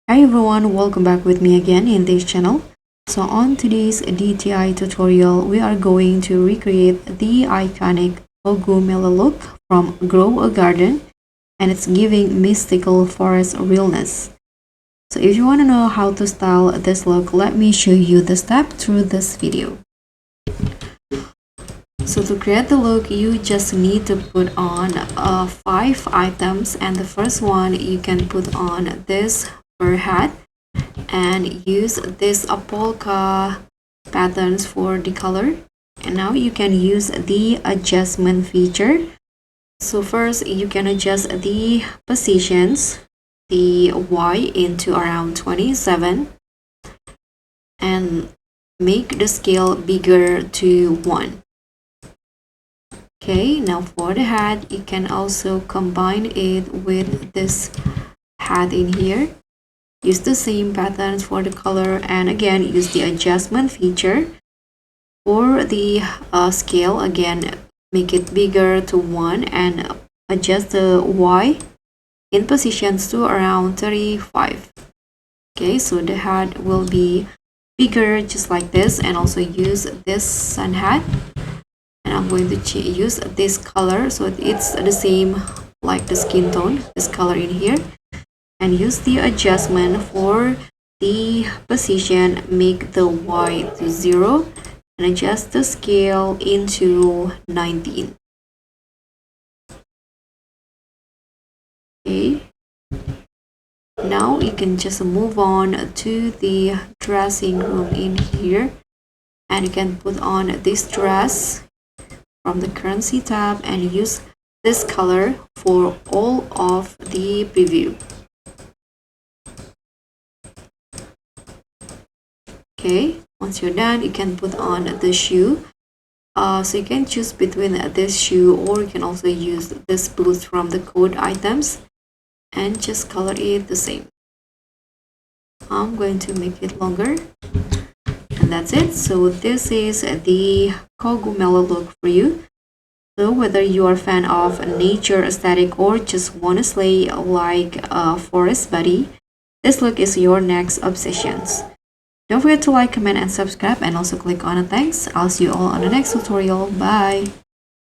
Hi everyone, welcome back with me again in this channel. So on today's DTI tutorial, we are going to recreate the iconic Cogumelo look from Grow a Garden, and it's giving mystical forest realness. So if you want to know how to style this look, let me show you the step through this video. So to create the look, you just need to put on 5 items, and the first one you can put on this fur hat and use this polka patterns for the color. And now you can use the adjustment feature. So first you can adjust the positions, the Y into around 27, and make the scale bigger to 1. Okay, now for the hat, you can also combine it with this hat in here. Use the same patterns for the color, and again use the adjustment feature. For the scale, again make it bigger to 1 and adjust the Y in positions to around 35. Okay, so the hat will be bigger just like this, and also use this sun hat. And I'm going to use this color so it's the same like the skin tone, this color in here, and use the adjustment for the position. Make the Y to 0 and adjust the scale into 19. Okay, now you can just move on to the dressing room in here, and you can put on this dress from the currency tab and use this color for all of the preview. Okay, once you're done, you can put on the shoe. So you can choose between this shoe, or you can also use this boots from the code items and just color it the same. I'm going to make it longer, and that's it. So this is the Cogumelo look for you. So whether you are a fan of nature aesthetic or just want to slay like a forest buddy, this look is your next obsessions. Don't forget to like, comment, and subscribe, and also click on the thanks. I'll see you all on the next tutorial. Bye!